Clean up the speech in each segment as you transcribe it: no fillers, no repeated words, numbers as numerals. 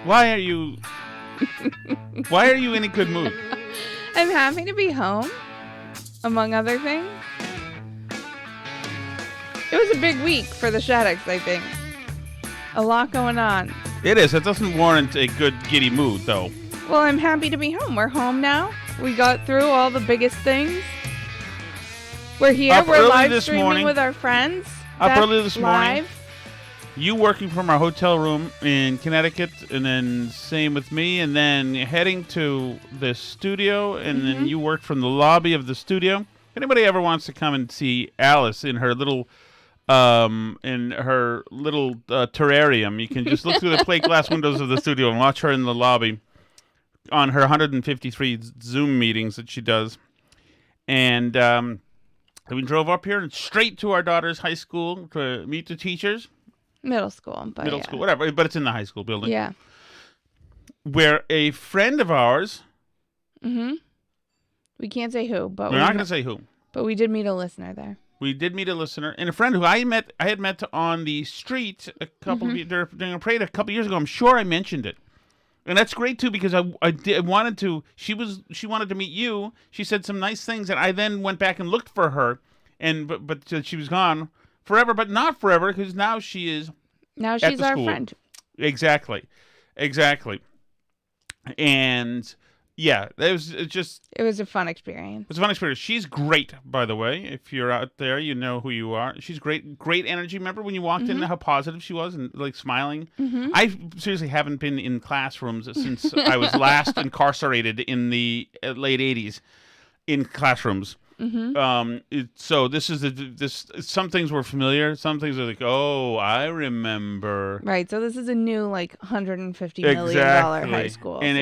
Why are you in a good mood? I'm happy to be home, among other things. It was a big week for the Shaddocks, I think. A lot going on. It is. It doesn't warrant a good giddy mood, though. Well, I'm happy to be home. We're home now. We got through all the biggest things. We're here. We're live streaming with our friends. Up early this morning. Live. You working from our hotel room in Connecticut, and then same with me, and then heading to the studio, and then you worked from the lobby of the studio. If anybody ever wants to come and see Alice in her little terrarium, you can just look through the plate glass windows of the studio and watch her in the lobby on her 153 Zoom meetings that she does. And we drove up here and straight to our daughter's high school to meet the teachers. Middle school, whatever, but it's in the high school building. Yeah. Where a friend of ours... We can't say who, but... We're not going to say who. But we did meet a listener there. We did meet a listener, and a friend who I had met on the street a couple during a parade a couple years ago. I'm sure I mentioned it. And that's great, too, because I wanted to... She wanted to meet you. She said some nice things, and I then went back and looked for her, but she was gone forever, but not forever, because now she is... Now she's our friend. Exactly. And, yeah, it was a fun experience. It was a fun experience. She's great, by the way. If you're out there, you know who you are. She's great. Great energy. Remember when you walked in, how positive she was and, like, smiling? I seriously haven't been in classrooms since I was last incarcerated in the late 80s in classrooms. So this is some things were familiar. Some things are like, oh, I remember. Right. So this is a new $150 million high school. And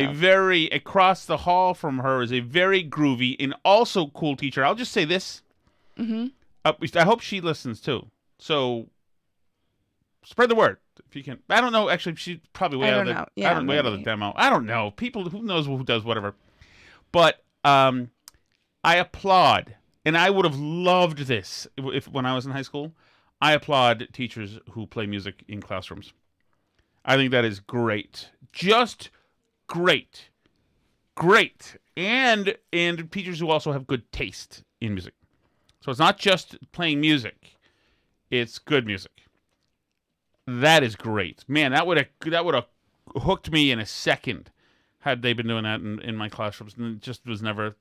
across the hall from her is a very groovy and also cool teacher. I'll just say this. I hope she listens too. So spread the word if you can. I don't know. Actually, she's probably way out of the demo. I don't know. People who knows who does whatever. But I applaud, and I would have loved this when I was in high school. I applaud teachers who play music in classrooms. I think that is great. Just great. And teachers who also have good taste in music. So it's not just playing music. It's good music. That is great. Man, that would have hooked me in a second had they been doing that in my classrooms. And it just was never...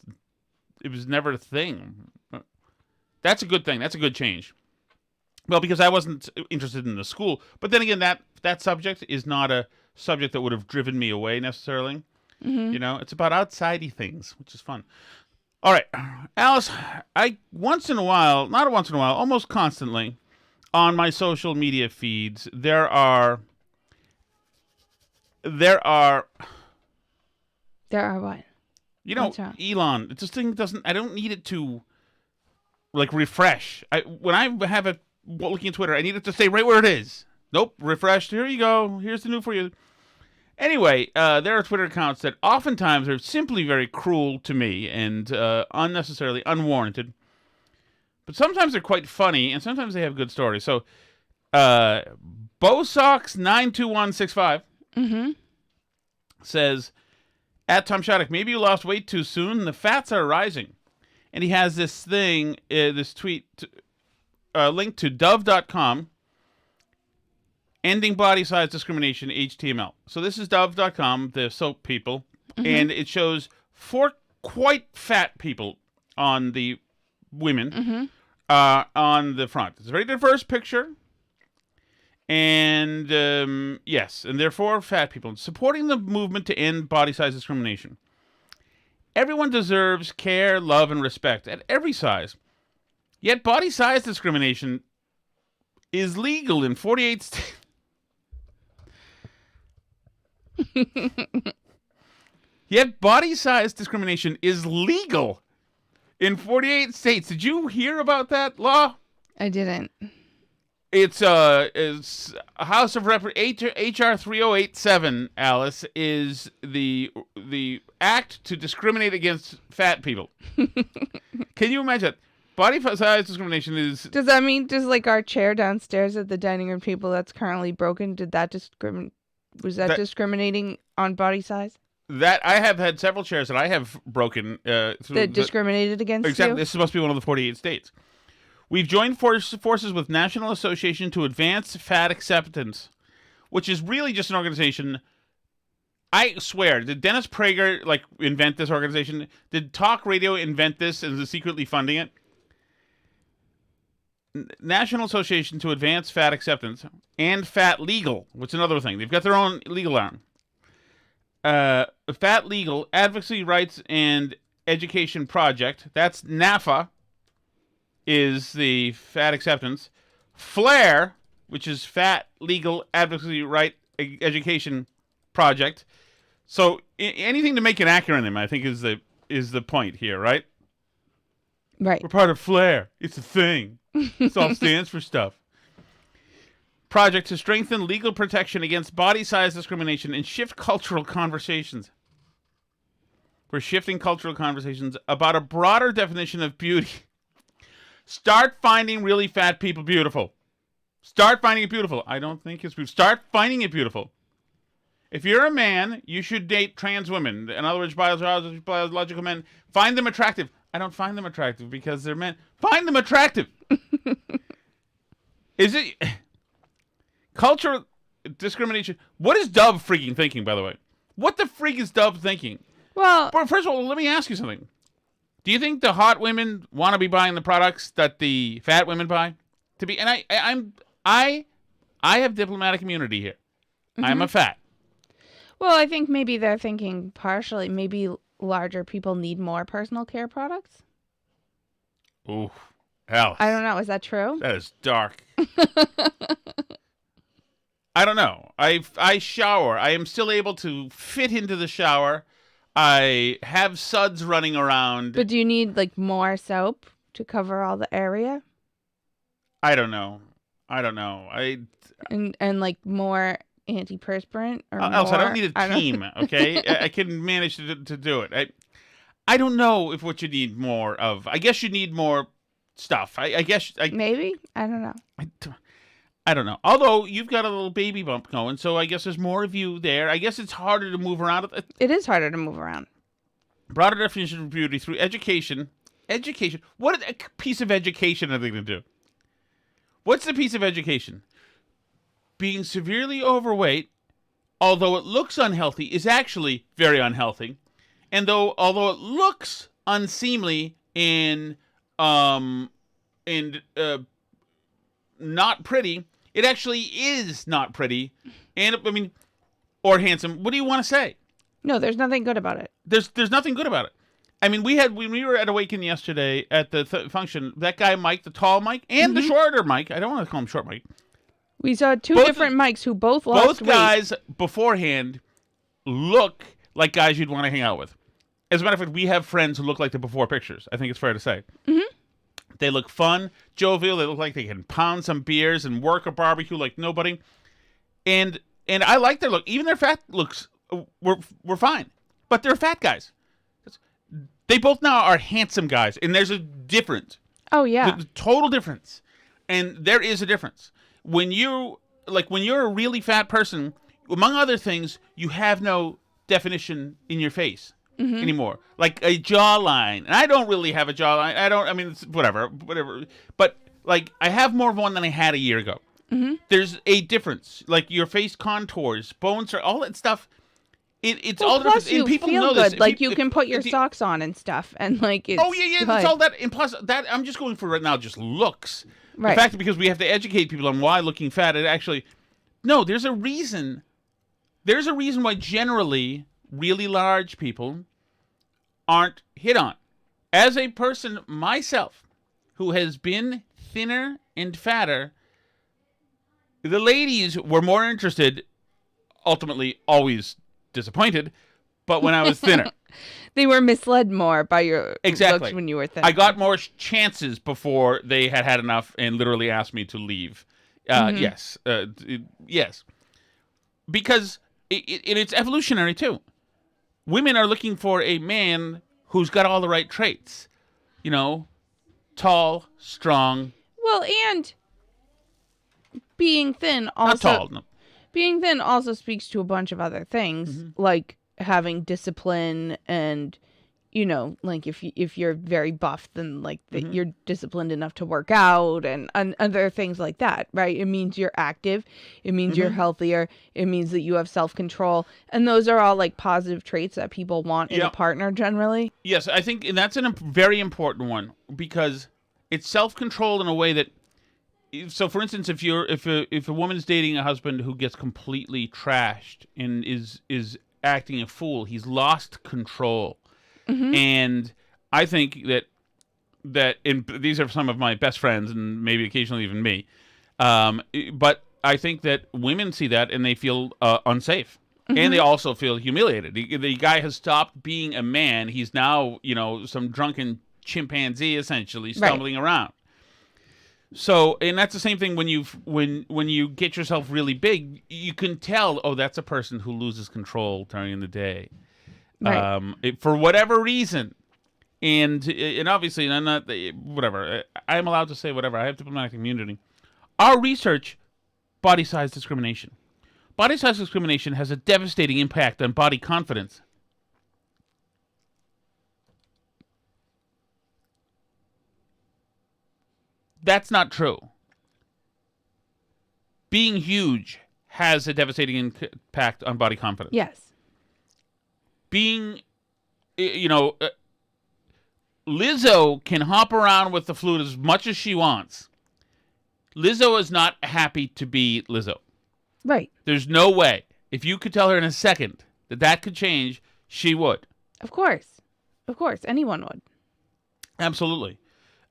It was never a thing. That's a good thing. That's a good change. Well, because I wasn't interested in the school. But then again, that subject is not a subject that would have driven me away necessarily. You know, it's about outsidey things, which is fun. All right, Alice, almost constantly, on my social media feeds, there are what? You know, Elon, this thing I don't need it to, refresh. When I have it looking at Twitter, I need it to stay right where it is. Nope, refreshed. Here you go. Here's the new for you. Anyway, there are Twitter accounts that oftentimes are simply very cruel to me and unnecessarily unwarranted. But sometimes they're quite funny, and sometimes they have good stories. So, Bosox92165 says... At Tom Shattuck, maybe you lost weight too soon. The fats are rising. And he has this thing, this tweet, linked to Dove.com, ending body size discrimination, HTML. So this is Dove.com, the soap people, and it shows 4 quite fat people on the women on the front. It's a very diverse picture. And, yes, and therefore fat people. Supporting the movement to end body size discrimination. Everyone deserves care, love, and respect at every size. Yet body size discrimination is legal in 48 states. Yet body size discrimination is legal in 48 states. Did you hear about that law? I didn't. It's House of Rep. HR 3087, Alice, is the act to discriminate against fat people. Can you imagine? Body size discrimination is... Does that mean just our chair downstairs at the dining room table that's currently broken, did that Was that discriminating on body size? That I have had several chairs that I have broken. That discriminated against exactly. you? This must be one of the 48 states. We've joined forces with National Association to Advance Fat Acceptance, which is really just an organization. I swear, did Dennis Prager invent this organization? Did talk radio invent this and is secretly funding it? National Association to Advance Fat Acceptance and Fat Legal, which is another thing. They've got their own legal arm. Fat Legal, Advocacy, Rights, and Education Project. That's NAFA, is the Fat Acceptance. FLAIR, which is Fat Legal Advocacy, Right, Education Project. So anything to make an acronym, I think, is the point here, right? Right. We're part of FLAIR. It's a thing. It all stands for stuff. Project to strengthen legal protection against body size discrimination and shift cultural conversations. We're shifting cultural conversations about a broader definition of beauty. Start finding really fat people beautiful. Start finding it beautiful. I don't think it's beautiful. Start finding it beautiful. If you're a man, you should date trans women. In other words, biological men. Find them attractive. I don't find them attractive because they're men. Find them attractive. Is it cultural discrimination? What is Dove freaking thinking, by the way? What the freak is Dove thinking? Well, first of all, let me ask you something. Do you think the hot women want to be buying the products that the fat women buy? I have diplomatic immunity here. Mm-hmm. I'm a fat. Well, I think maybe they're thinking partially. Maybe larger people need more personal care products. Ooh, hell. I don't know. Is that true? That is dark. I don't know. I shower. I am still able to fit into the shower. I have suds running around. But do you need more soap to cover all the area? I don't know. And more antiperspirant or else more? I don't need a team. Okay, I can manage to do it. I don't know if what you need more of. I guess you need more stuff. I guess maybe I don't know. I don't know. Although you've got a little baby bump going, so I guess there's more of you there. I guess it's harder to move around. It is harder to move around. Broader definition of beauty through education. Education. What a piece of education are they going to do? What's the piece of education? Being severely overweight, although it looks unhealthy, is actually very unhealthy. And although it looks unseemly and not pretty, it actually is not pretty. And or handsome. What do you want to say? No, there's nothing good about it. There's nothing good about it. When we were at Awaken yesterday at the function, that guy Mike, the tall Mike, and the shorter Mike. I don't want to call him short Mike. We saw two different Mikes who both lost weight. Both guys beforehand look like guys you'd want to hang out with. As a matter of fact, we have friends who look like the before pictures. I think it's fair to say. Mm-hmm. They look fun, jovial. They look like they can pound some beers and work a barbecue like nobody. And I like their look. Even their fat looks were fine. But they're fat guys. They both now are handsome guys. And there's a difference. Oh, yeah. The total difference. And there is a difference. When you're a really fat person, among other things, you have no definition in your face anymore. Like a jawline. And I don't really have a jawline. It's whatever. But I have more of one than I had a year ago. Mm-hmm. There's a difference. Like your face contours, bones, all that stuff. It's all different. You and people feel know good. this. You can put your socks on and stuff, and it's oh yeah, good. It's all that. And plus, that I'm just going for right now. Just looks. Right. The fact that because we have to educate people on why looking fat, it actually, no. There's a reason. There's a reason why generally really large people aren't hit on. As a person myself, who has been thinner and fatter, the ladies were more interested. Ultimately, always disappointed, but when I was thinner. They were misled more by your looks when you were thin. I got more chances before they had enough and literally asked me to leave. Yes. Yes. Because it's evolutionary too. Women are looking for a man who's got all the right traits. Tall, strong. Well, and being thin also... Not tall, no. Being thin also speaks to a bunch of other things, like having discipline and, you know, like if you're very buff, then like you're disciplined enough to work out and other things like that, right? It means you're active. It means you're healthier. It means that you have self-control. And those are all like positive traits that people want in a partner generally. Yes, I think that's a very important one because it's self-control in a way that, so for instance, if a woman's dating a husband who gets completely trashed and is acting a fool, he's lost control. And I think that these are some of my best friends and maybe occasionally even me. But I think that women see that and they feel unsafe. And they also feel humiliated. The guy has stopped being a man. He's now, you know, some drunken chimpanzee essentially stumbling around. So, and that's the same thing when you get yourself really big, you can tell, oh, that's a person who loses control during the day. Right. For whatever reason. And obviously, I'm not, whatever. I'm allowed to say whatever. I have diplomatic immunity. Our research, body size discrimination. Body size discrimination has a devastating impact on body confidence. That's not true. Being huge has a devastating impact on body confidence. Yes. Being, you know, Lizzo can hop around with the flute as much as she wants. Lizzo is not happy to be Lizzo. Right. There's no way. If you could tell her in a second that could change, she would. Of course. Of course. Anyone would. Absolutely.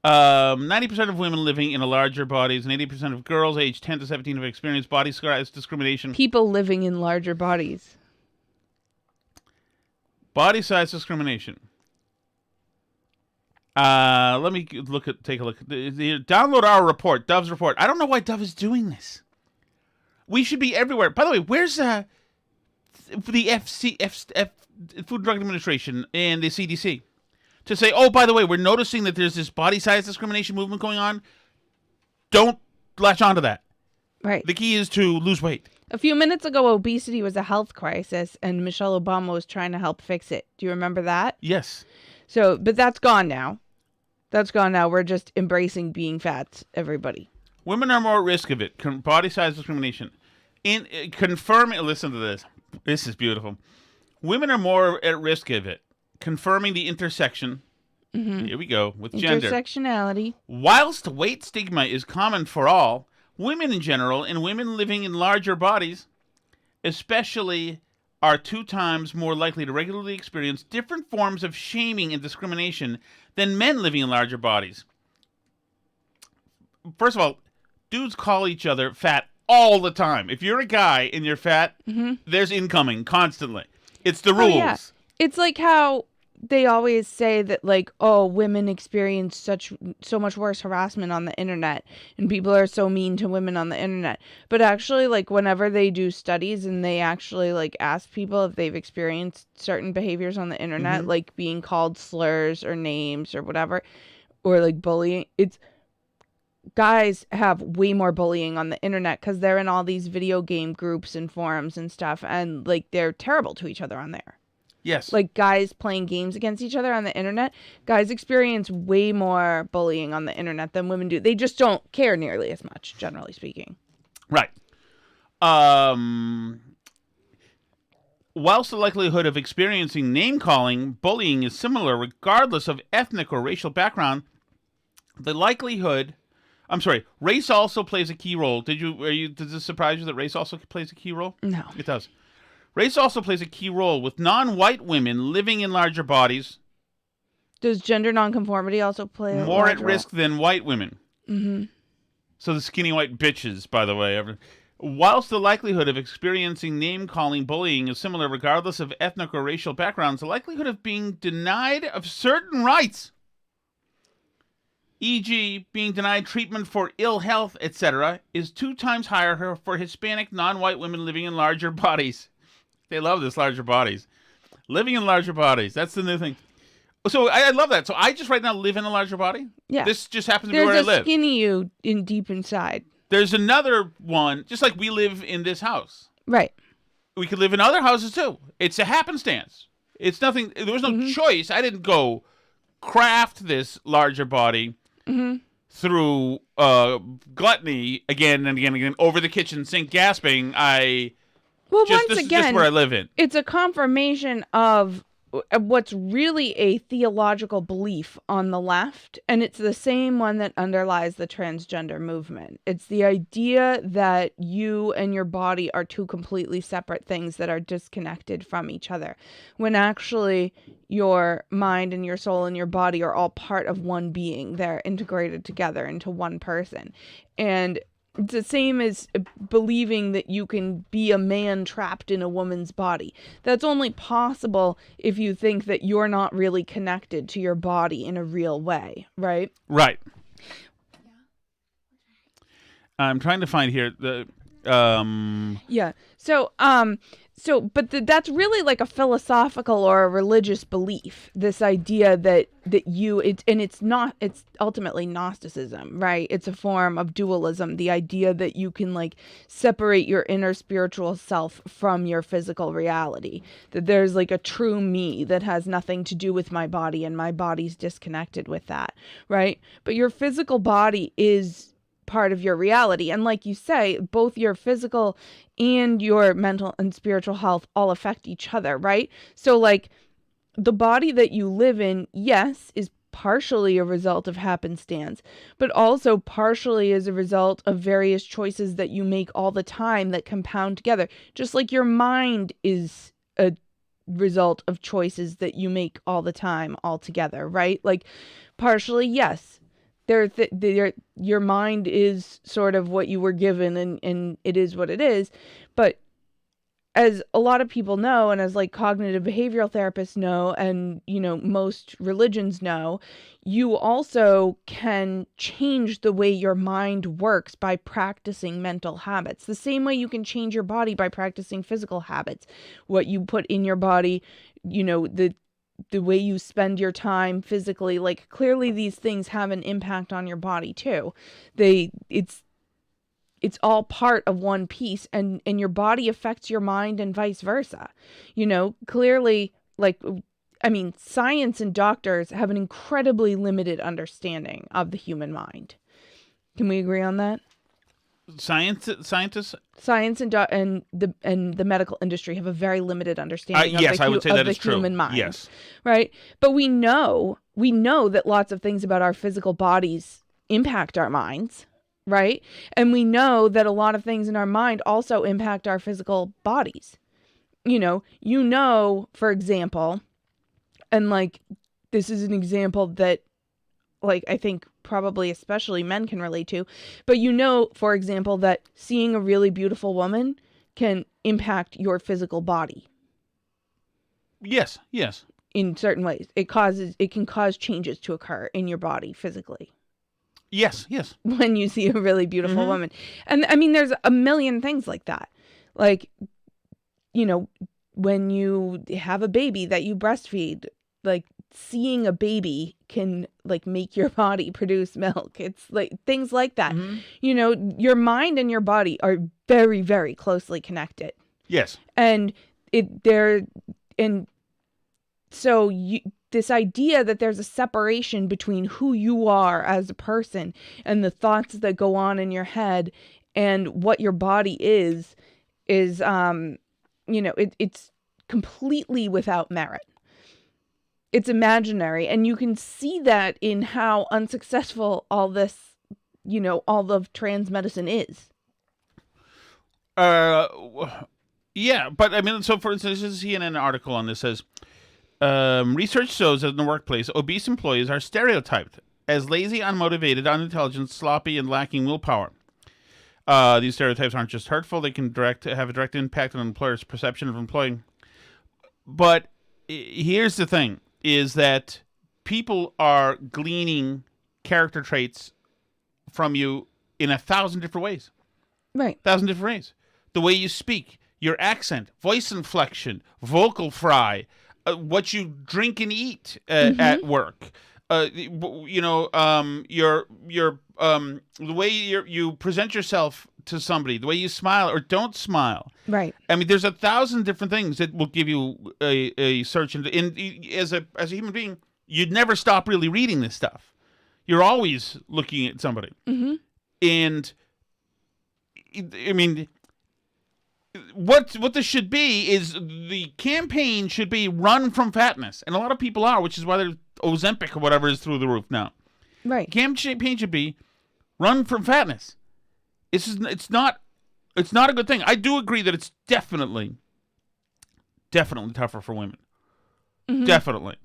90% of women living in larger bodies and 80% of girls aged 10 to 17 have experienced body size discrimination. People living in larger bodies. Body size discrimination. Let me take a look. Download our report, Dove's report. I don't know why Dove is doing this. We should be everywhere. By the way, where's the Food and Drug Administration and the CDC? To say, oh, by the way, we're noticing that there's this body size discrimination movement going on. Don't latch onto that. Right. The key is to lose weight. A few minutes ago, obesity was a health crisis, and Michelle Obama was trying to help fix it. Do you remember that? Yes. So, but that's gone now. That's gone now. We're just embracing being fat, everybody. Women are more at risk of it. Body size discrimination. Confirming, listen to this. This is beautiful. Women are more at risk of it. Confirming the intersection, here we go, with gender. Intersectionality. Whilst weight stigma is common for all, women in general and women living in larger bodies especially are 2 times more likely to regularly experience different forms of shaming and discrimination than men living in larger bodies. First of all, dudes call each other fat all the time. If you're a guy and you're fat, there's incoming constantly. It's the rules. Yeah. It's like how they always say that, like, oh, women experience so much worse harassment on the internet, and people are so mean to women on the internet. But actually, like, whenever they do studies and they actually, like, ask people if they've experienced certain behaviors on the internet, like being called slurs or names or whatever, or, like, bullying, it's guys have way more bullying on the internet because they're in all these video game groups and forums and stuff, and, like, they're terrible to each other on there. Yes. Like, guys playing games against each other on the internet, guys experience way more bullying on the internet than women do. They just don't care nearly as much, generally speaking. Right. Whilst the likelihood of experiencing name-calling, bullying is similar regardless of ethnic or racial background, the likelihood... race also plays a key role. Does this surprise you that race also plays a key role? No. It does. Race also plays a key role with non-white women living in larger bodies. Does gender nonconformity also play a more large at role? risk than white women? Mm-hmm. So the skinny white bitches, by the way. Whilst the likelihood of experiencing name-calling bullying is similar regardless of ethnic or racial backgrounds, the likelihood of being denied of certain rights, e.g. being denied treatment for ill health, etc., is 2 times higher for Hispanic non-white women living in larger bodies. They love this, larger bodies. Living in larger bodies. That's the new thing. So I love that. So I just right now live in a larger body? Yeah. This just happens to be where I live. There's a skinny you deep inside. There's another one, just like we live in this house. Right. We could live in other houses too. It's a happenstance. It's nothing. There was no choice. I didn't go craft this larger body through gluttony again and again and again over the kitchen sink gasping. Well, this once is again, just where I live in. It's a confirmation of what's really a theological belief on the left, and it's the same one that underlies the transgender movement. It's the idea that you and your body are two completely separate things that are disconnected from each other, when actually your mind and your soul and your body are all part of one being. They're integrated together into one person. And it's the same as believing that you can be a man trapped in a woman's body. That's only possible if you think that you're not really connected to your body in a real way, right? Right. I'm trying to find here the Yeah. But that's really like a philosophical or a religious belief. This idea that it's ultimately Gnosticism, right? It's a form of dualism. The idea that you can like separate your inner spiritual self from your physical reality. That there's like a true me that has nothing to do with my body, and my body's disconnected with that, right? But your physical body is part of your reality. And like you say, both your physical and your mental and spiritual health all affect each other, right? So like the body that you live in, yes, is partially a result of happenstance, but also partially as a result of various choices that you make all the time that compound together. Just like your mind is a result of choices that you make all the time all together, right? Like partially, yes. Your mind is sort of what you were given, and it is what it is. But as a lot of people know, and as like cognitive behavioral therapists know, and most religions know, you also can change the way your mind works by practicing mental habits. The same way you can change your body by practicing physical habits. What you put in your body, the way you spend your time physically, like clearly these things have an impact on your body too. It's all part of one piece, and your body affects your mind and vice versa. Clearly, science and doctors have an incredibly limited understanding of the human mind. Can we agree on that? Scientists? Science and the medical industry have a very limited understanding yes, I would say that the is true. human mind. Yes. Right? But we know that lots of things about our physical bodies impact our minds, right? And we know that a lot of things in our mind also impact our physical bodies. For example, and like this is an example that like I think probably especially men can relate to, but for example, that seeing a really beautiful woman can impact your physical body. Yes. In certain ways. It can cause changes to occur in your body physically. Yes. When you see a really beautiful woman. And I mean, there's a million things like that. Like, when you have a baby that you breastfeed, like seeing a baby can like make your body produce milk. It's like things like that. Your mind and your body are very, very closely connected. Yes. And this idea that there's a separation between who you are as a person and the thoughts that go on in your head and what your body is it's completely without merit. It's imaginary, and you can see that in how unsuccessful all this, all of trans medicine is. Yeah, but I mean, so for instance, this is a CNN article on this says, research shows that in the workplace, obese employees are stereotyped as lazy, unmotivated, unintelligent, sloppy, and lacking willpower. These stereotypes aren't just hurtful; they can have a direct impact on an employer's perception of employee. But here's the thing: is that people are gleaning character traits from you in 1,000 different ways. Right. 1,000 different ways. The way you speak, your accent, voice inflection, vocal fry, what you drink and eat at work, your the way you present yourself to somebody, the way you smile or don't smile. Right. I mean, there's 1,000 different things that will give you a search. And as a human being, you'd never stop really reading this stuff. You're always looking at somebody. Mm-hmm. And, I mean, what this should be is the campaign should be run from fatness. And a lot of people are, which is why there's Ozempic or whatever is through the roof now. Right. Campaign should be run from fatness. It's not a good thing. I do agree that it's definitely tougher for women. Mm-hmm. Definitely.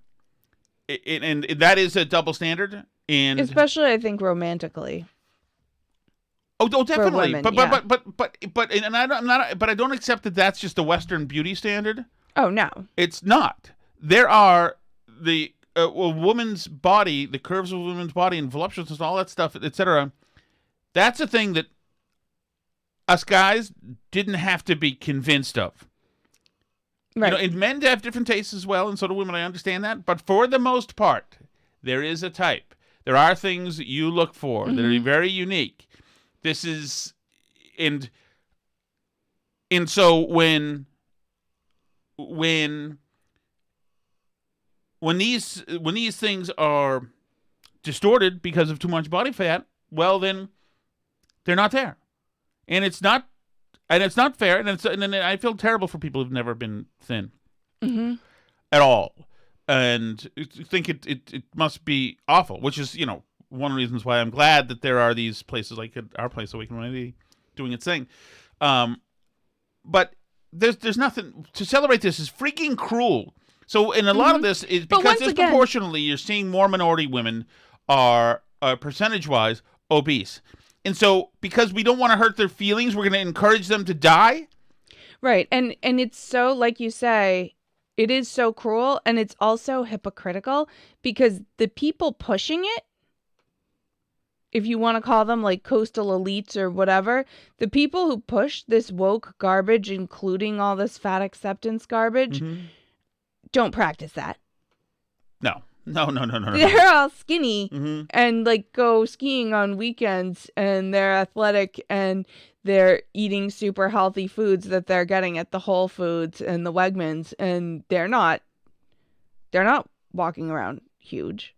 And that is a double standard. And especially, I think, romantically. Oh, definitely. Women, But I don't accept that that's just a Western beauty standard. Oh, no. It's not. There are a woman's body, the curves of a woman's body and voluptuousness and all that stuff, etc. That's a thing that us guys didn't have to be convinced of. Right. And men have different tastes as well, and so do women. I understand that. But for the most part, there is a type. There are things that you look for that are very unique. This is, and so when these things are distorted because of too much body fat, well then they're not there, and it's not fair, and then I feel terrible for people who've never been thin at all, and think it must be awful, which is one of the reasons why I'm glad that there are these places like our place, so we can really doing its thing, but there's nothing to celebrate. This is freaking cruel. So, and a lot of this is because disproportionately you're seeing more minority women are percentage-wise obese. And so, because we don't want to hurt their feelings, we're going to encourage them to die? Right. And it's so, like you say, it is so cruel, and it's also hypocritical because the people pushing it, if you want to call them like coastal elites or whatever, the people who push this woke garbage, including all this fat acceptance garbage, don't practice that. No. They're all skinny and like go skiing on weekends, and they're athletic, and they're eating super healthy foods that they're getting at the Whole Foods and the Wegmans, and they're not walking around huge.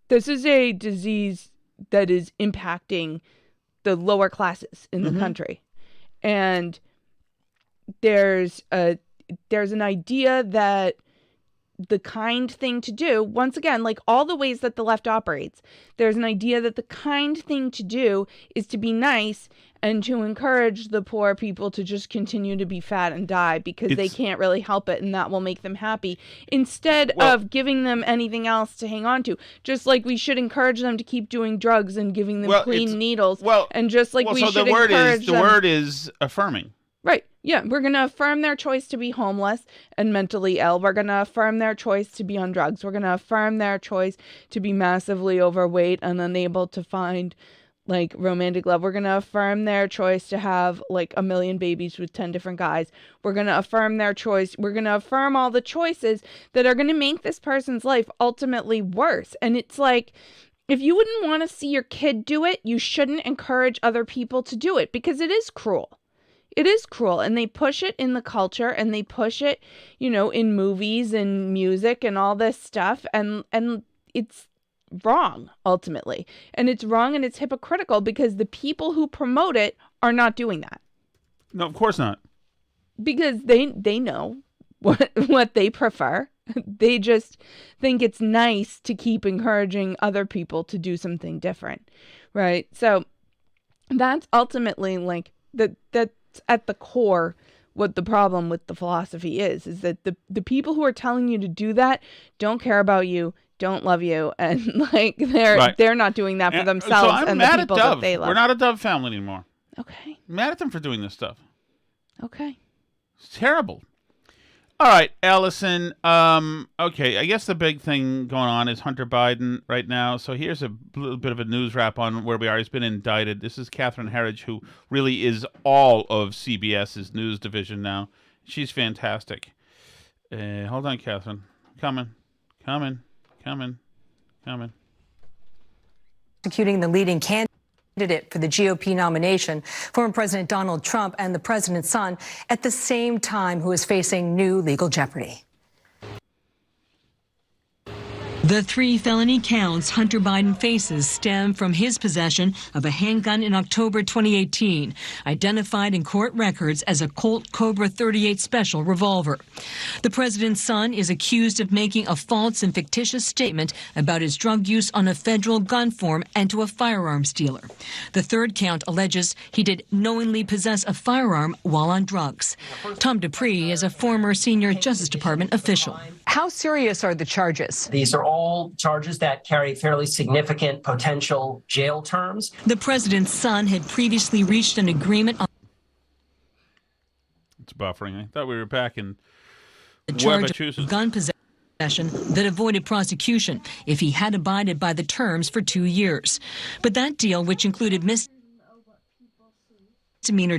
This is a disease that is impacting the lower classes in the country. And there's an idea that the kind thing to do, once again, like all the ways that the left operates, there's an idea that the kind thing to do is to be nice and to encourage the poor people to just continue to be fat and die because they can't really help it, and that will make them happy, instead of giving them anything else to hang on to. Just like we should encourage them to keep doing drugs and giving them clean needles. And just like we should encourage them. The word is affirming. Right. Yeah. We're going to affirm their choice to be homeless and mentally ill. We're going to affirm their choice to be on drugs. We're going to affirm their choice to be massively overweight and unable to find like romantic love. We're going to affirm their choice to have like 1 million babies with 10 different guys. We're going to affirm their choice. We're going to affirm all the choices that are going to make this person's life ultimately worse. And it's like, if you wouldn't want to see your kid do it, you shouldn't encourage other people to do it, because it is cruel. It is cruel, and they push it in the culture, and they push it, in movies and music and all this stuff, and it's wrong, ultimately. And it's wrong, and it's hypocritical, because the people who promote it are not doing that. No, of course not. Because they know what they prefer. They just think it's nice to keep encouraging other people to do something different, right? So that's ultimately like that's at the core what the problem with the philosophy is that the people who are telling you to do that don't care about you, don't love you, and like they're not doing that for themselves. So I'm and mad the people at Dove. That they love. We're not a Dove family anymore. Okay. I'm mad at them for doing this stuff. Okay. It's terrible. All right, Allison. Okay, I guess the big thing going on is Hunter Biden right now. So here's a little bit of a news wrap on where we are. He's been indicted. This is Catherine Herridge, who really is all of CBS's news division now. She's fantastic. Hold on, Catherine. Coming. Executing the leading candidate for the GOP nomination, former President Donald Trump and the president's son, at the same time, who is facing new legal jeopardy. The 3 felony counts Hunter Biden faces stem from his possession of a handgun in October 2018, identified in court records as a Colt Cobra 38 Special revolver. The president's son is accused of making a false and fictitious statement about his drug use on a federal gun form and to a firearms dealer. The 3rd count alleges he did knowingly possess a firearm while on drugs. Tom Dupree is a former senior Justice Department official. How serious are the charges? These are all charges that carry fairly significant potential jail terms. The president's son had previously reached an agreement on It's buffering. I thought we were back in the charge of gun possession that avoided prosecution if he had abided by the terms for 2 years. But that deal, which included misdemeanor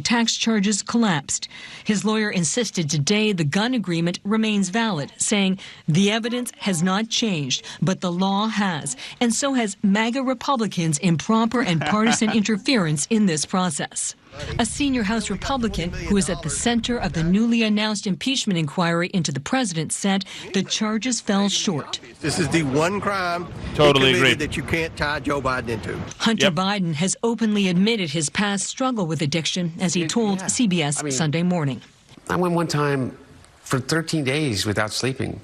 tax charges, collapsed. His lawyer insisted today the gun agreement remains valid, saying the evidence has not changed, but the law has, and so has MAGA Republicans' improper and partisan interference in this process. A senior House Republican who is at the center of the newly announced impeachment inquiry into the president said the charges fell short. This is the one crime totally agree that you can't tie Joe Biden into. Hunter Biden has openly admitted his past struggle with addiction, as he told CBS Sunday Morning. I went one time for 13 days without sleeping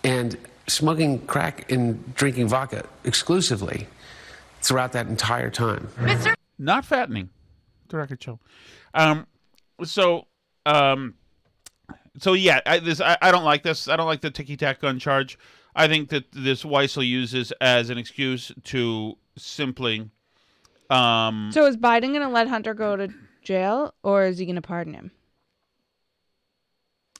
and smoking crack and drinking vodka exclusively throughout that entire time. Not fattening. The record show. So yeah, I don't like this. I don't like the ticky-tack gun charge. I think that this Weiss will use this as an excuse to simply. So is Biden going to let Hunter go to jail, or is he going to pardon him?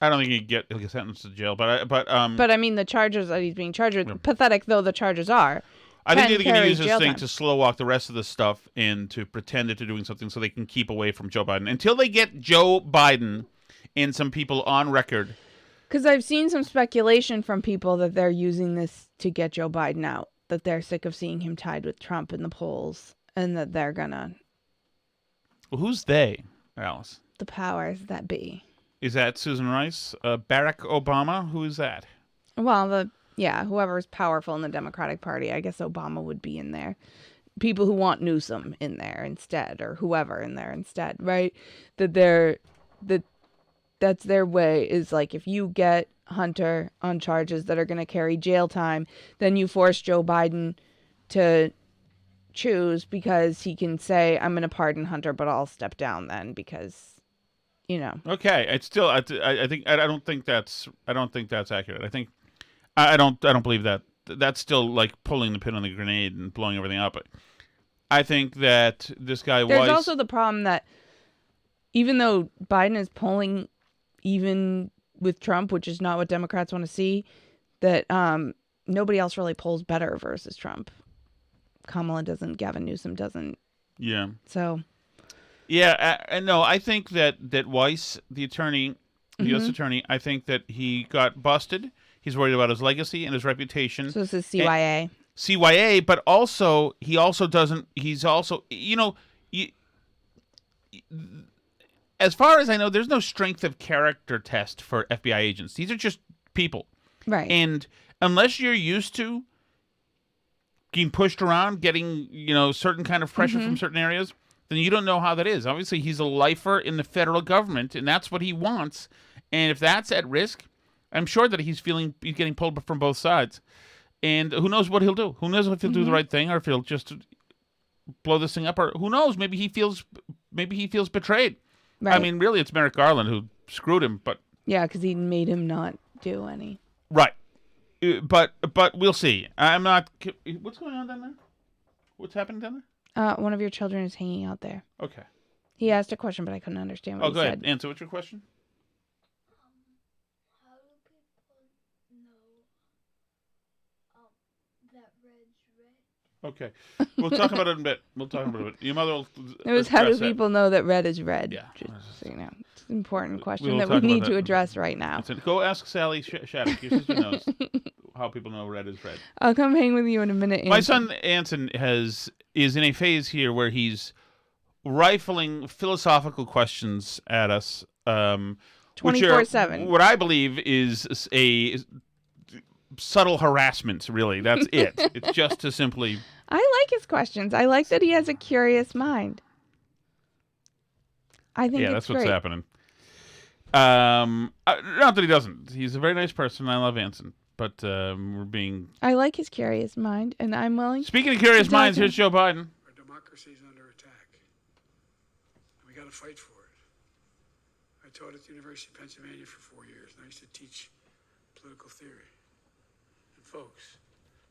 I don't think he'll get sentenced to jail, but I mean the charges that he's being charged with, pathetic though the charges are. I think they're going to use this thing to slow walk the rest of the stuff and to pretend that they're doing something so they can keep away from Joe Biden until they get Joe Biden and some people on record. Because I've seen some speculation from people that they're using this to get Joe Biden out, that they're sick of seeing him tied with Trump in the polls, and that they're gonna. Well, who's they, Alice? The powers that be. Is that Susan Rice? Barack Obama? Who is that? Well, whoever's powerful in the Democratic Party. I guess Obama would be in there. People who want Newsom in there instead, or whoever in there instead, right? That's their way, is like, if you get Hunter on charges that are going to carry jail time, then you force Joe Biden to choose, because he can say, I'm going to pardon Hunter, but I'll step down then because, Okay, it's still. I don't think that's accurate. I don't believe that. That's still like pulling the pin on the grenade and blowing everything up. I think that this guy There's also the problem that even though Biden is polling even with Trump, which is not what Democrats want to see, that nobody else really polls better versus Trump. Kamala doesn't. Gavin Newsom doesn't. Yeah. So. Yeah, no, I think that Weiss, the attorney, the U.S. attorney, I think that he got busted. He's worried about his legacy and his reputation. So this is CYA. CYA, but also, he's also, as far as I know, there's no strength of character test for FBI agents. These are just people. Right. And unless you're used to being pushed around, getting, certain kind of pressure from certain areas, then you don't know how that is. Obviously, he's a lifer in the federal government, and that's what he wants. And if that's at risk, I'm sure that he's getting pulled from both sides. And who knows what he'll do? Who knows if he'll do the right thing, or if he'll just blow this thing up, or who knows? Maybe he feels betrayed. Right. I mean, really, it's Merrick Garland who screwed him, but yeah, because he made him not do any. Right. But we'll see. I'm not. What's going on down there? What's happening down there? One of your children is hanging out there. Okay. He asked a question, but I couldn't understand what he said. Oh, go ahead. said. Answer. What's your question? How do people know that red's red? Okay. We'll talk about it in a bit. Your mother will. It was, how do people know that red is red? Yeah. Just so you know. It's an important question We'll that we need to address right now. Go ask Sally Shattuck. Your sister knows. how people know red is red. I'll come hang with you in a minute. My son Anson is in a phase here where he's rifling philosophical questions at us. 24/7. What I believe is a subtle harassment. Really, that's it. It's just to simply. I like his questions. I like that he has a curious mind. I think Yeah, it's that's what's great. happening. Not that he doesn't. He's a very nice person. I love Anson, but we're being. I like his curious mind, and I'm willing. Speaking of curious to minds, talk to here's Joe Biden. Our democracy is under attack. And we got to fight for it. I taught at the University of Pennsylvania for 4 years, and I used to teach political theory. And folks,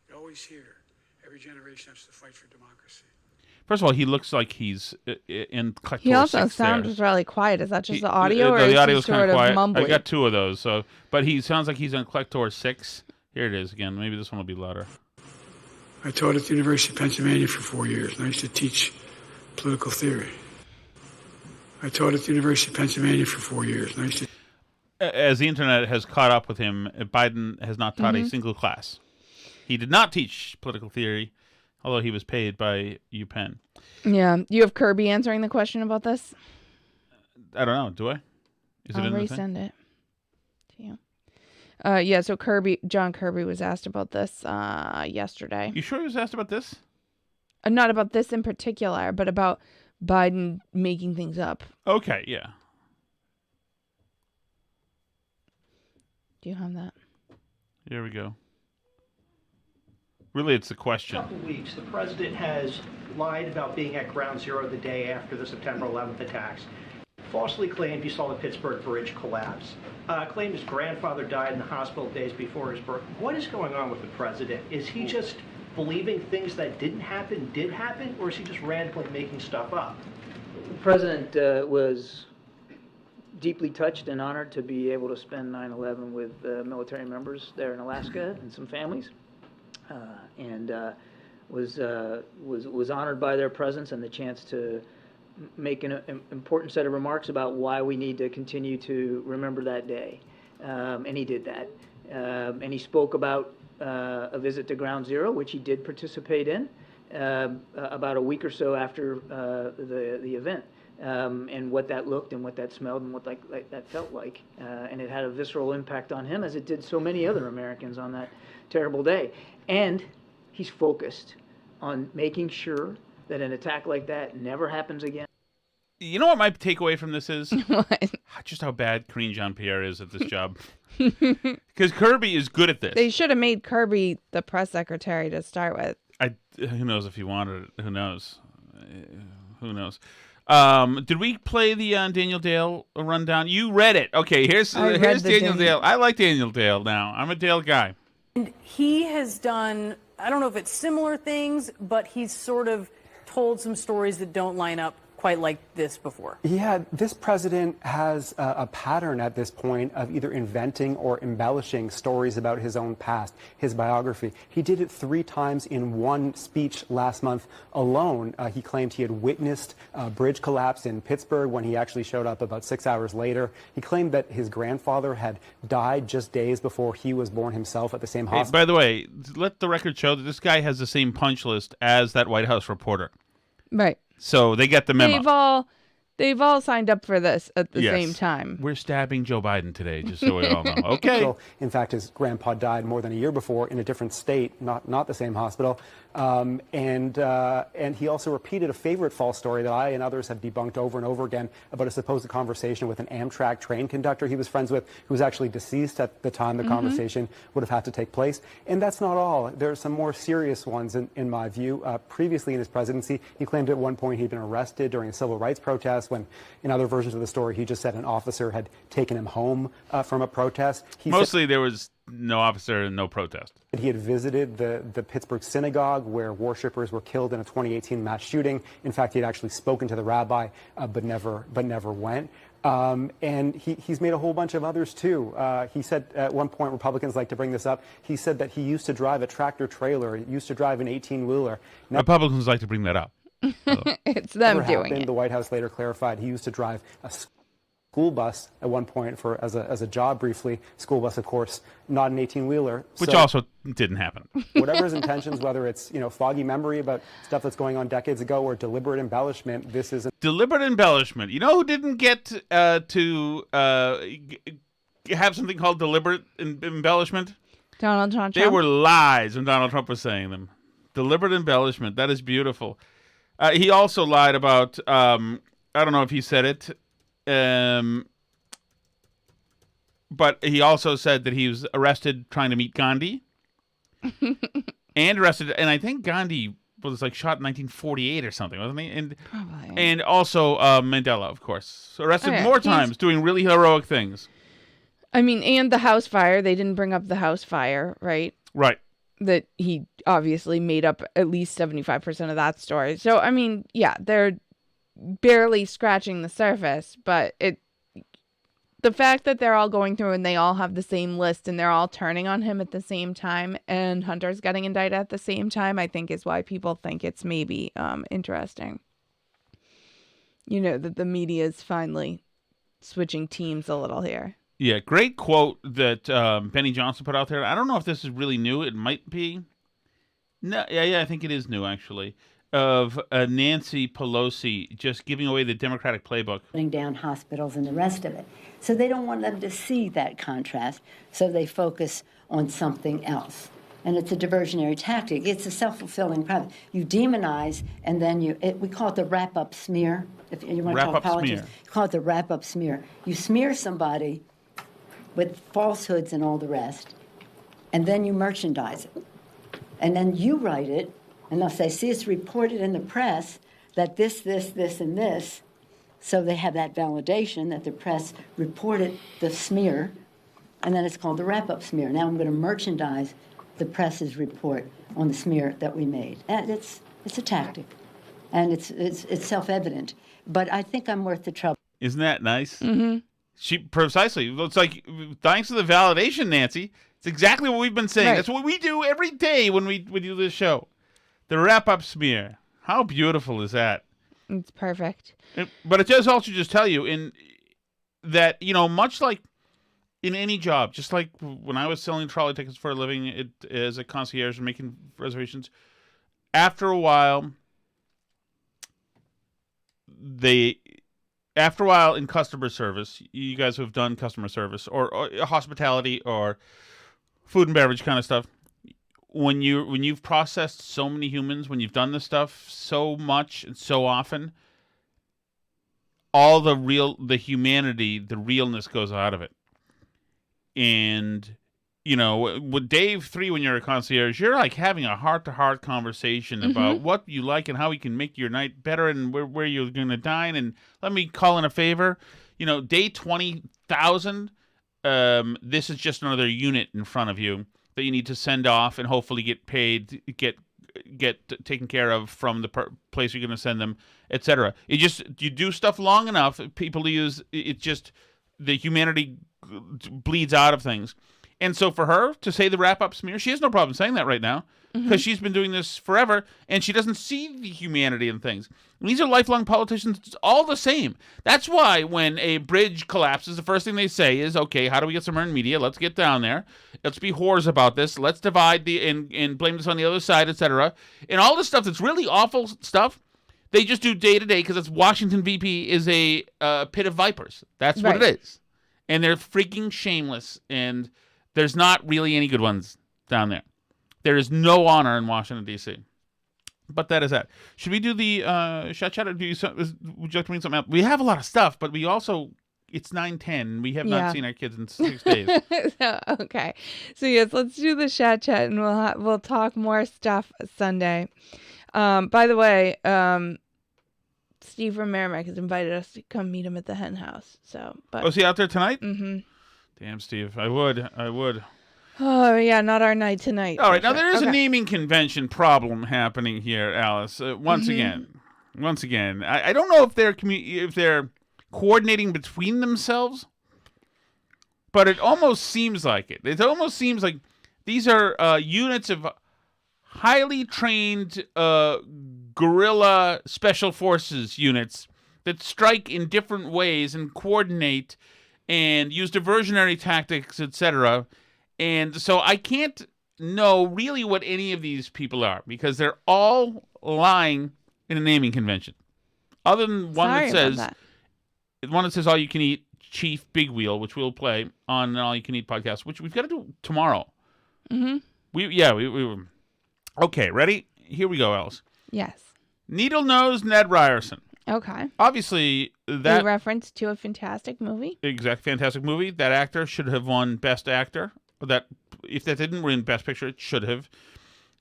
you always hear every generation has to fight for democracy. First of all, he looks like he's in Collector He also 6 sounds there. really quiet. Is that just the audio, or the is he audio's sort kind of quiet. mumbly? I got 2 of those, but he sounds like he's on Collector 6. Here it is again. Maybe this one will be louder. I taught at the University of Pennsylvania for 4 years, and I used to teach political theory. I taught at the University of Pennsylvania for 4 years, and I used to. As the internet has caught up with him, Biden has not taught Mm-hmm. a single class. He did not teach political theory, although he was paid by UPenn. Yeah. You have Kirby answering the question about this? I don't know. Do I? Is I'll it in the thing? resend it to you. Yeah, so John Kirby was asked about this yesterday. You sure he was asked about this? Not about this in particular, but about Biden making things up. Okay, yeah. Do you have that? Here we go. Really, it's a question. couple weeks, the president has lied about being at Ground Zero the day after the September 11th attacks. Falsely claimed he saw the Pittsburgh bridge collapse. Claimed his grandfather died in the hospital days before his birth. What is going on with the president? Is he just believing things that didn't happen did happen, or is he just randomly making stuff up? The president was deeply touched and honored to be able to spend 9/11 with military members there in Alaska and some families, and was honored by their presence and the chance to make an important set of remarks about why we need to continue to remember that day, and he did that, and he spoke about a visit to Ground Zero, which he did participate in, about a week or so after the event. And what that looked and what that smelled and what that felt like. And it had a visceral impact on him, as it did so many other Americans on that terrible day. And he's focused on making sure that an attack like that never happens again. You know what my takeaway from this is? What? Just how bad Karine Jean-Pierre is at this job. Because Kirby is good at this. They should have made Kirby the press secretary to start with. Who knows if he wanted it? Who knows? Who knows? Did we play the Daniel Dale rundown? You read it. Okay, here's Daniel Dale. I like Daniel Dale now. I'm a Dale guy. And he has done, I don't know if it's similar things, but he's sort of told some stories that don't line up quite like this before. Yeah, this president has a pattern at this point of either inventing or embellishing stories about his own past, his biography. He did it 3 times in one speech last month alone. He claimed he had witnessed a bridge collapse in Pittsburgh when he actually showed up about 6 hours later. He claimed that his grandfather had died just days before he was born himself at the same hospital. By the way, let the record show that this guy has the same punch list as that White House reporter. Right. So they get the memo. They've all signed up for this at the Yes. same time. We're stabbing Joe Biden today, just so we all know. Okay. So, in fact, his grandpa died more than a year before in a different state, not the same hospital. And he also repeated a favorite false story that I and others have debunked over and over again about a supposed conversation with an Amtrak train conductor he was friends with, who was actually deceased at the time the conversation would have had to take place. And that's not all. There are some more serious ones, in my view. Previously in his presidency, he claimed at one point he'd been arrested during a civil rights protest, when in other versions of the story he just said an officer had taken him home from a protest. Mostly there was no officer and no protest. He had visited the Pittsburgh synagogue where worshippers were killed in a 2018 mass shooting. In fact, he had actually spoken to the rabbi, but never went. And he's made a whole bunch of others too. He said at one point, Republicans like to bring this up, he said that he used to drive a tractor trailer, he used to drive an 18-wheeler. Republicans like to bring that up. It's them doing happened. it. The White House later clarified he used to drive a school bus at one point as a job briefly. School bus, of course, not an 18-wheeler. Which So also didn't happen. whatever his intentions, whether it's foggy memory about stuff that's going on decades ago or deliberate embellishment, this isn't. Deliberate embellishment. You know who didn't get to have something called deliberate embellishment? Donald Trump. They were lies when Donald Trump was saying them. Deliberate embellishment. That is beautiful. He also lied about, I don't know if he said it, but he also said that he was arrested trying to meet Gandhi. And I think Gandhi was like shot in 1948 or something, wasn't he? And also Mandela, of course. Arrested more times doing really heroic things. I mean, and the house fire. They didn't bring up the house fire, right? Right. That he obviously made up at least 75% of that story. So, I mean, yeah, they're barely scratching the surface, but the fact that they're all going through and they all have the same list and they're all turning on him at the same time and Hunter's getting indicted at the same time, I think is why people think it's maybe interesting. That the media is finally switching teams a little here. Yeah, great quote that Benny Johnson put out there. I don't know if this is really new. It might be. No, yeah, I think it is new, actually. Of Nancy Pelosi just giving away the Democratic playbook. Putting down hospitals and the rest of it. So they don't want them to see that contrast, so they focus on something else. And it's a diversionary tactic. It's a self-fulfilling prophecy. You demonize, and then we call it the wrap-up smear. If you want to talk politics, you call it the wrap-up smear. You smear somebody with falsehoods and all the rest, and then you merchandise it. And then you write it, and they'll say, see, it's reported in the press that this, and this, so they have that validation that the press reported the smear, and then it's called the wrap-up smear. Now I'm going to merchandise the press's report on the smear that we made. And it's a tactic, and it's self-evident. But I think I'm worth the trouble. Isn't that nice? Mm-hmm. Precisely. It's like, thanks for the validation, Nancy. It's exactly what we've been saying. Right. That's what we do every day when we do this show. The wrap-up smear. How beautiful is that? It's perfect. But it does also just tell you that, much like in any job, just like when I was selling trolley tickets for a living as a concierge and making reservations, after a while in customer service, you guys who have done customer service or hospitality or food and beverage kind of stuff, when you've processed so many humans, when you've done this stuff so much and so often, all the humanity, the realness goes out of it. And with Dave 3, when you're a concierge, you're like having a heart-to-heart conversation about what you like and how we can make your night better and where you're going to dine. And let me call in a favor. Day 20,000, this is just another unit in front of you that you need to send off and hopefully get paid, get taken care of from the place you're going to send them, etc. You do stuff long enough, people use it. Just the humanity bleeds out of things. And so for her to say the wrap-up smear, she has no problem saying that right now because she's been doing this forever and she doesn't see the humanity in things. And these are lifelong politicians, it's all the same. That's why when a bridge collapses, the first thing they say is, okay, how do we get some earned media? Let's get down there. Let's be whores about this. Let's divide and blame this on the other side, etc. And all this stuff that's really awful stuff, they just do day to day because it's Washington VP is a pit of vipers. That's what it is. And they're freaking shameless, and there's not really any good ones down there. There is no honor in Washington, D.C. But that is that. Should we do the chat or would you like to bring something up? We have a lot of stuff, but we also, it's 9:10. We have not seen our kids in 6 days. Okay. So, yes, let's do the chat and we'll talk more stuff Sunday. By the way, Steve from Merrimack has invited us to come meet him at the hen house. But is he out there tonight? Mm-hmm. Damn, Steve. I would. Oh, yeah, not our night tonight. All right, now there is a naming convention problem happening here, Alice. Once again. I don't know if they're coordinating between themselves, but it almost seems like it. It almost seems like these are units of highly trained guerrilla special forces units that strike in different ways and coordinate and use diversionary tactics, etc. And so I can't know really what any of these people are because they're all lying in a naming convention. Other than one that says all you can eat Chief Big Wheel, which we'll play on an all you can eat podcast, which we've got to do tomorrow. Mm-hmm. We okay, ready? Here we go, Alice. Yes. Needle Nose Ned Ryerson. Okay. Obviously, that a reference to a fantastic movie. Exact fantastic movie. That actor should have won Best Actor. That if that didn't win Best Picture, it should have.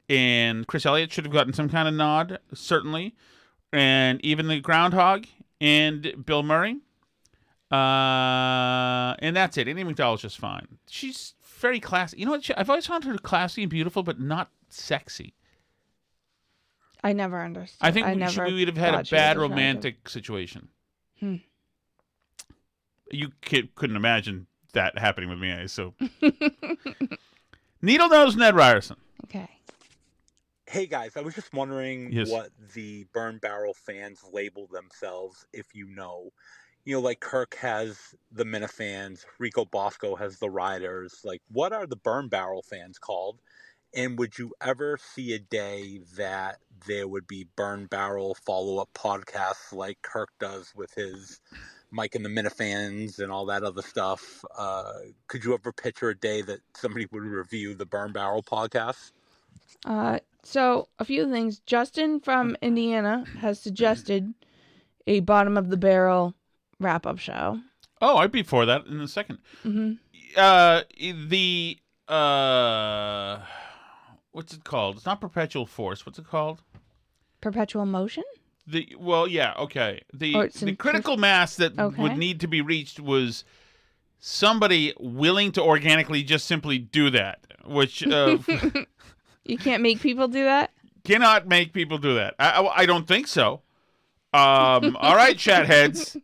And Chris Elliott should have gotten some kind of nod, certainly. And even the Groundhog and Bill Murray. And that's it. Andy McDowell's just fine. She's very classy. You know what? I've always found her classy and beautiful, but not sexy. I never understood. I think we would have had a bad romantic situation. You couldn't imagine that happening with me, so. Needle Nose Ned Ryerson. Okay. Hey guys, I was just wondering what the Burn Barrel fans label themselves, if you know. You know, like Kirk has the Minifans, Rico Bosco has the Riders. Like, what are the Burn Barrel fans called? And would you ever see a day that there would be Burn Barrel follow-up podcasts like Kirk does with his Mike and the Minifans and all that other stuff? Could you ever picture a day that somebody would review the Burn Barrel podcast? So, a few things. Justin from Indiana has suggested a bottom of the barrel wrap-up show. Oh, I'd be for that in a second. Mm-hmm. What's it called? It's not Perpetual Force. What's it called? Perpetual Motion? The critical mass that would need to be reached was somebody willing to organically just simply do that, which... You can't make people do that? Cannot make people do that. I don't think so. All right, chat heads.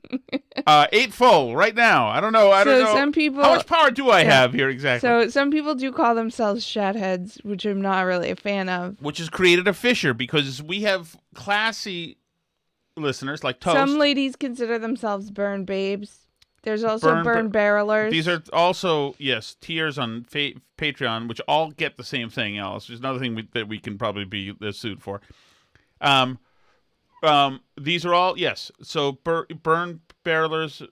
8 full right now. I don't know. Some people, how much power do I have here exactly? So some people do call themselves shatheads, which I'm not really a fan of. Which has created a fissure because we have classy listeners like Toast. Some ladies consider themselves burn babes. There's also burn barrelers. These are also, tiers on Patreon, which all get the same thing, Alice. There's another thing that we can probably be sued for. These are all, so burn barrelers,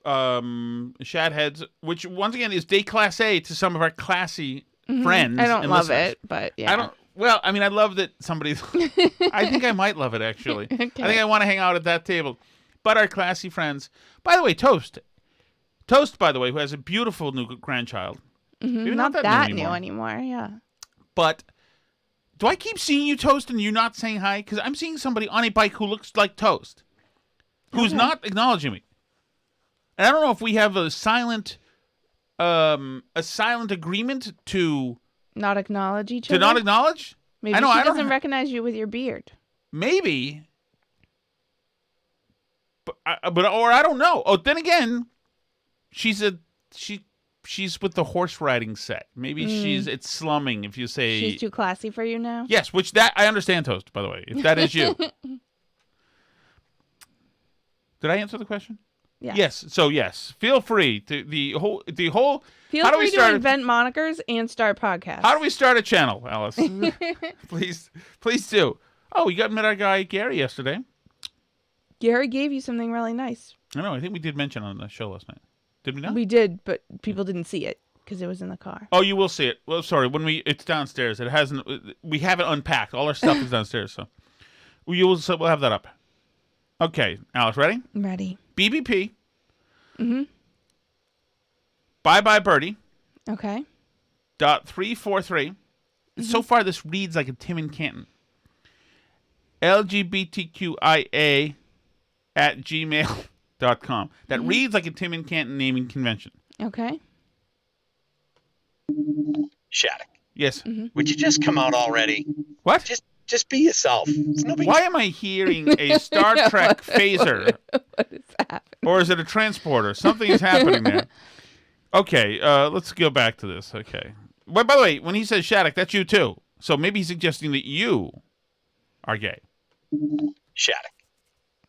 shadheads, which once again is déclassé to some of our classy friends. I don't love listeners. it, but yeah. I love that somebody, I think I might love it actually. Okay. I think I want to hang out at that table. But our classy friends, by the way, Toast, by the way, who has a beautiful new grandchild. Mm-hmm. Maybe not that new anymore, yeah. But do I keep seeing you, Toast, and you're not saying hi? Because I'm seeing somebody on a bike who looks like Toast, who's not acknowledging me. And I don't know if we have a silent agreement to not acknowledge each other. To not acknowledge? Maybe she doesn't recognize you with your beard. Maybe. But I don't know. Oh, then again, she's with the horse riding set. Maybe it's slumming if you say... She's too classy for you now? Yes, which that I understand, Toast, by the way, if that is you. Did I answer the question? Yeah. Yes. So, yes. Feel free to the whole... Feel free to invent monikers and start podcasts. How do we start a channel, Alice? Please do. Oh, we met our guy Gary yesterday. Gary gave you something really nice. I know. I think we did mention on the show last night. Did we not? We did, but people didn't see it because it was in the car. Oh, you will see it. Well, sorry. It's downstairs. It hasn't. We haven't unpacked. All our stuff is downstairs. So we'll have that up. Okay, Alice, ready? I'm ready. BBP. Mm-hmm. Bye Bye Birdie. Okay. .343. Mm-hmm. So far, this reads like a Tim and Canton. LGBTQIA @gmail.com. That reads like a Tim and Canton naming convention. Okay. Shattuck. Yes. Mm-hmm. Would you just come out already? What? Just be yourself. Why am I hearing a Star Trek phaser? What is happening? Or is it a transporter? Something is happening there. Okay, let's go back to this. Okay. But by the way, when he says Shattuck, that's you too. So maybe he's suggesting that you are gay. Shattuck.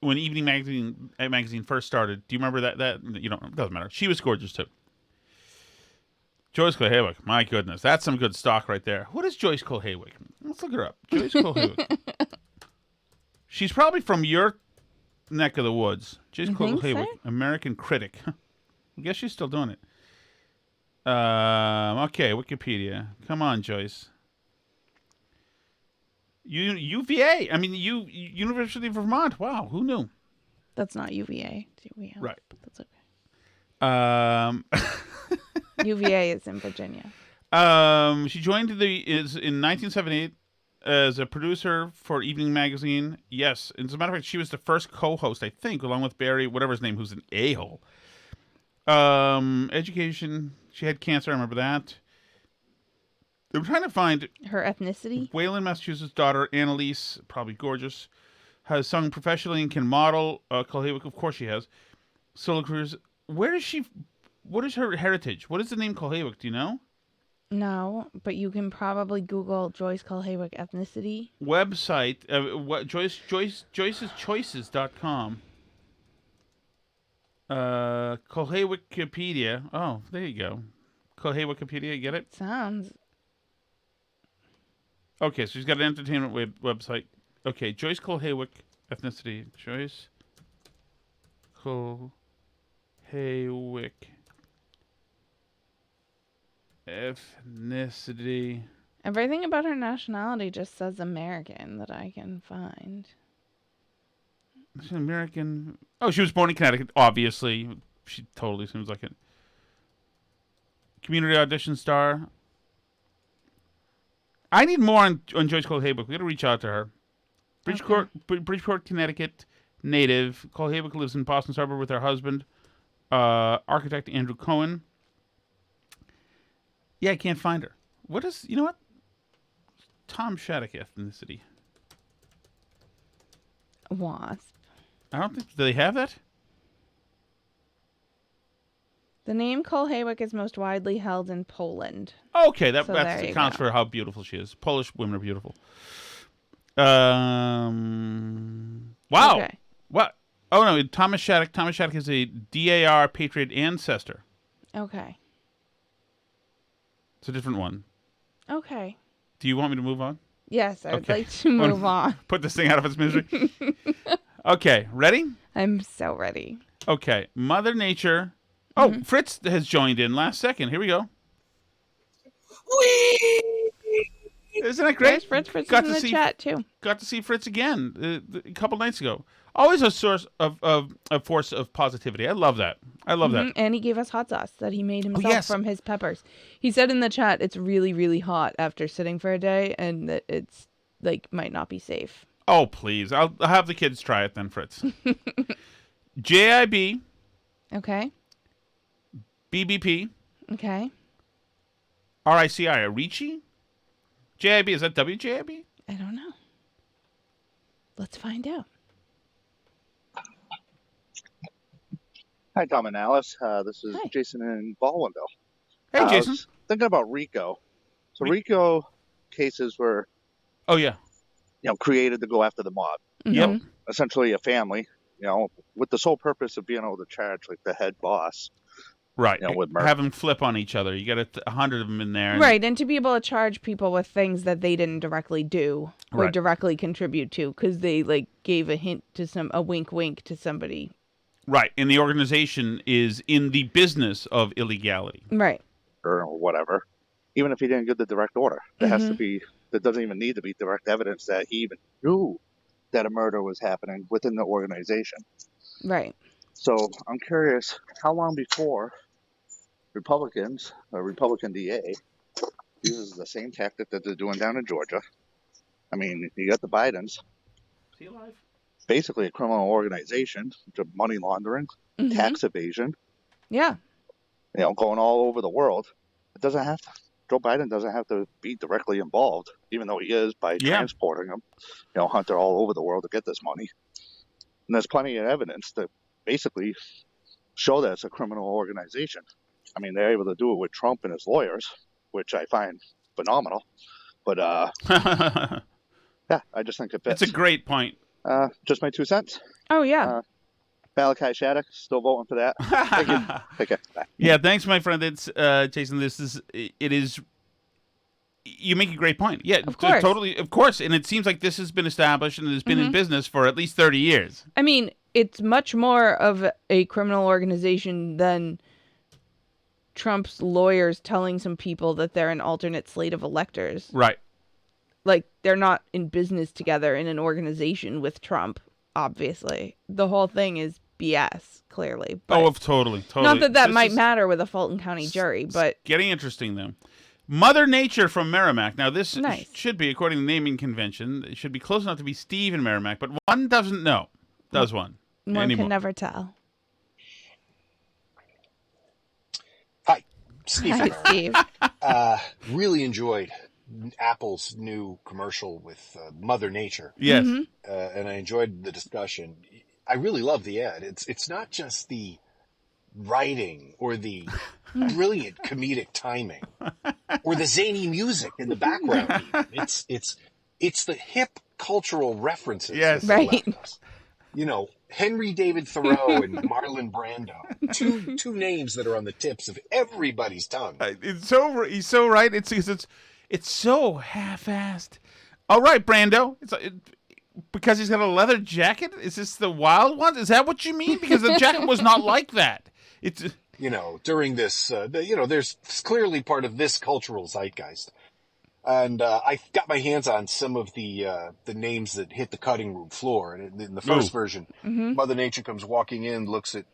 when Evening magazine first started. Do you remember that? You don't. It doesn't matter. She was gorgeous too. Joyce Cole Haywick. My goodness, that's some good stock right there. What is Joyce Cole Haywick? Let's look her up. Joyce Cole Haywick. She's probably from your neck of the woods. Joyce Cole Haywick, so? American critic. I guess she's still doing it. Okay, Wikipedia. Come on, Joyce. UVA. I mean, University of Vermont. Wow, who knew? That's not UVA. It's UVA. Right. That's okay. UVA is in Virginia. She joined in 1978 as a producer for Evening Magazine. Yes, as a matter of fact, she was the first co-host, I think, along with Barry, whatever his name, who's an a-hole. Education. She had cancer. I remember that. They were trying to find her ethnicity. Wayland, Massachusetts daughter, Annalise, probably gorgeous, has sung professionally and can model. Cole Haywick, of course she has. Solo careers. Where is she? What is her heritage? What is the name Cole Haywick? Do you know? No, but you can probably Google Joyce Cole Haywick ethnicity. Website, Joyce'sChoices.com. Cole Haywick Wikipedia. Oh, there you go. Cole Haywick Wikipedia, you get it? Sounds. Okay, so she's got an entertainment website. Okay, Joyce Cole Haywick ethnicity. Joyce Cole Haywick ethnicity. Everything about her nationality just says American that I can find. She's an American. Oh, she was born in Connecticut, obviously. She totally seems like it. Community audition star. I need more on Joyce Cole Haywick. We got to reach out to her. Bridgeport, Connecticut native. Cole Haywick lives in Boston suburb with her husband, architect Andrew Cohen. Yeah, I can't find her. What is, you know what? Tom Shattuck ethnicity. Wasp. I don't think, do they have that? The name Cole Haywick is most widely held in Poland. Okay, that accounts for how beautiful she is. Polish women are beautiful. Wow. Okay. What? Oh, no, Thomas Shattuck. Thomas Shattuck is a DAR Patriot ancestor. Okay. It's a different one. Okay. Do you want me to move on? Yes, I would like to move on. Put this thing out of its misery. Okay, ready? I'm so ready. Okay, Mother Nature. Oh, Fritz has joined in last second. Here we go. Whee! Isn't that great? Fritz is in the chat too. Got to see Fritz again a couple nights ago. Always a source of a force of positivity. I love that. I love that. And he gave us hot sauce that he made himself from his peppers. He said in the chat it's really, really hot after sitting for a day, and that it's like might not be safe. Oh please! I'll have the kids try it then, Fritz. JIB. Okay. BBP. Okay. RICI. Arici. JIB, is that WJIB? I don't know. Let's find out. Hi, Tom and Alice. This is Jason in Baldwinville. Hey, Jason. I was thinking about RICO. So RICO cases were, created to go after the mob. Yep. Essentially a family, with the sole purpose of being able to charge like the head boss. Right. With murder. Have them flip on each other. You got 100 of them in there. Right, and to be able to charge people with things that they didn't directly do or Right. directly contribute to, because they gave a hint to a wink to somebody. Right, and the organization is in the business of illegality. Right. Or whatever. Even if he didn't give the direct order, there has to be. There doesn't even need to be direct evidence that he even knew that a murder was happening within the organization. Right. So I'm curious, how long before Republicans, a Republican DA, uses the same tactic that they're doing down in Georgia? I mean, you got the Bidens. Is he alive? Basically a criminal organization, money laundering, tax evasion. Yeah. Going all over the world. It doesn't have to. Joe Biden doesn't have to be directly involved, even though he is, by transporting them, Hunter all over the world to get this money. And there's plenty of evidence to basically show that it's a criminal organization. I mean, they're able to do it with Trump and his lawyers, which I find phenomenal. But, yeah, I just think it fits. It's a great point. Just my 2 cents. Oh, yeah. Malachi Shattuck, still voting for that. Thank you. Take care. Bye. Yeah, thanks, my friend. It's Jason. It is. You make a great point. Yeah, Of course. Totally, of course. And it seems like this has been established and has been in business for at least 30 years. I mean, it's much more of a criminal organization than Trump's lawyers telling some people that they're an alternate slate of electors. Right. Like, they're not in business together in an organization with Trump, obviously. The whole thing is BS, clearly. But Totally. not that This might is matter with a Fulton County jury, but... Getting interesting, though. Mother Nature from Merrimack. Now, this Nice. should be, according to the naming convention, it should be close enough to be Steve in Merrimack, but one doesn't know. Does one? One anymore. can never tell. Hi, Steve. Hi, Steve. Really enjoyed Apple's new commercial with Mother Nature. Yes. And I enjoyed the discussion. I really love the ad. It's not just the writing or the brilliant comedic timing or the zany music in the background. Even. It's the hip cultural references. Yes. that Right. left us. You know, Henry David Thoreau and Marlon Brando. Two names that are on the tips of everybody's tongue. He's so right. It's so half-assed. All right, Brando. Because he's got a leather jacket? Is this the wild one? Is that what you mean? Because the jacket was not like that. It's during this, there's clearly part of this cultural zeitgeist. And I got my hands on some of the names that hit the cutting room floor. And in the first version, Mother Nature comes walking in, looks at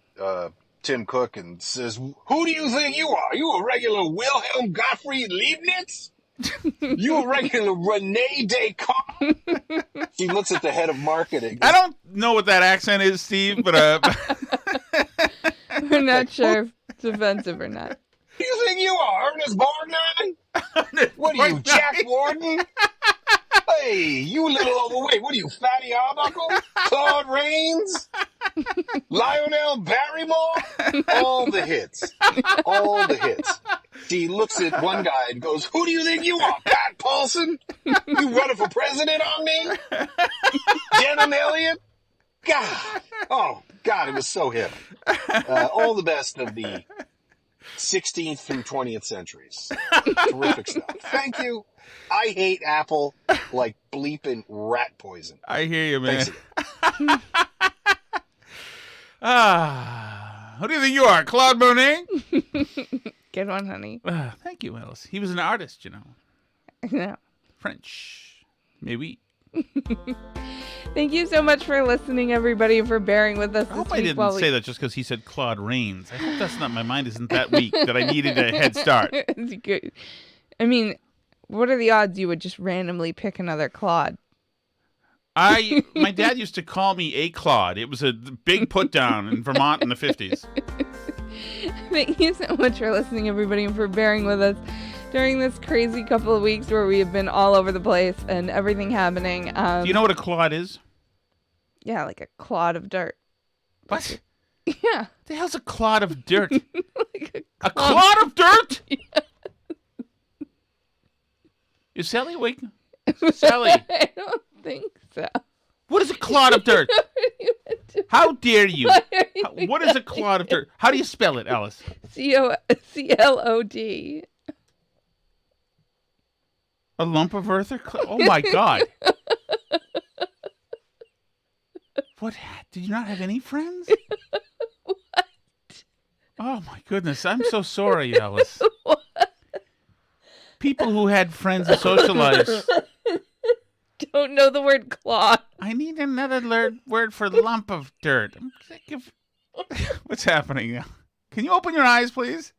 Tim Cook and says, "Who do you think you are? You a regular Wilhelm Gottfried Leibniz? You a regular Rene Descartes?" She looks at the head of marketing. I don't know what that accent is, Steve, but We're not sure if it's offensive or not. Who do you think you are, Ernest Borgnine? What are you, Jack Warden? Hey, you a little overweight. What are you, Fatty Arbuckle? Claude Rains? Lionel Barrymore? All the hits. All the hits. She looks at one guy and goes, "Who do you think you are, Pat Paulson? You running for president on me? Denham Elliott?" God. Oh, God, it was so hip. All the best of the 16th through 20th centuries. Terrific stuff. Thank you. I hate Apple like bleeping rat poison. I hear you, man. Thanks Who do you think you are, Claude Monet? Good one, honey. Thank you, Alice. He was an artist, you know. Yeah. French. Maybe. Thank you so much for listening, everybody, and for bearing with us I hope this I week. didn't say that just because he said Claude Rains. I hope that's not, my mind isn't that weak that I needed a head start. It's good. I mean, what are the odds you would just randomly pick another Claude? My dad used to call me a Claude. It was a big put down in Vermont in the 50s. Thank you so much for listening, everybody, and for bearing with us during this crazy couple of weeks where we have been all over the place and everything happening. Do you know what a Claude is? Yeah, like a clod of dirt. What? Yeah. The hell's a clod of dirt? Like a clod of dirt? Yeah. Is Sally awake? Sally. I don't think so. What is a clod of dirt? How dare you? What is a clod of dirt? How do you spell it, Alice? CLOD. A lump of earth? Oh, my God. What? Did you not have any friends? What? Oh, my goodness. I'm so sorry, Alice. What? People who had friends and socialized. Don't know the word clod. I need another word for lump of dirt. I'm sick of... What's happening? Can you open your eyes, please?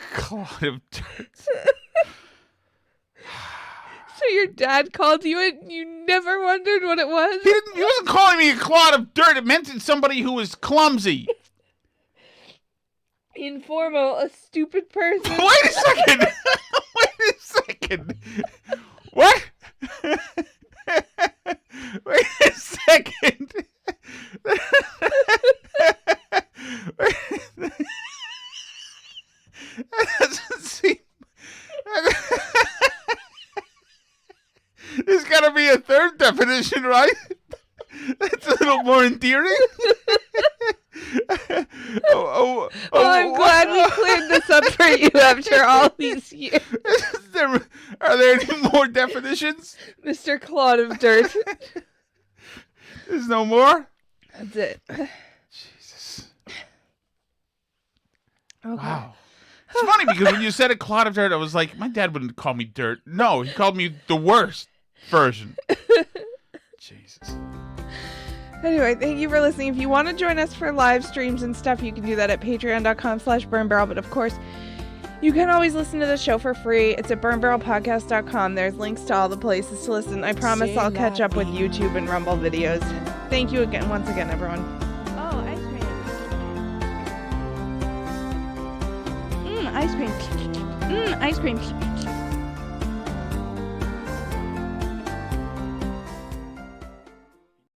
Clod of dirt. So your dad called you and you never wondered what it was? He wasn't calling me a clod of dirt. It meant it's somebody who was clumsy. Informal, a stupid person. Wait a second. Wait a second. What? Wait a second. That doesn't seem... There's got to be a third definition, right? That's a little more endearing. I'm glad we cleared this up for you after all these years. Are there any more definitions? Mr. Clod of Dirt. There's no more? That's it. Jesus. Okay. Wow. It's funny because when you said a clod of dirt, I was like, my dad wouldn't call me dirt. No, he called me the worst version. Jesus. Anyway, thank you for listening. If you want to join us for live streams and stuff, you can do that at patreon.com/burnbarrel. But of course, you can always listen to the show for free. It's at burnbarrelpodcast.com. There's links to all the places to listen. I promise I'll catch up with YouTube and Rumble videos. Thank you again, once again, everyone. Oh, ice cream. Ice cream. Ice cream.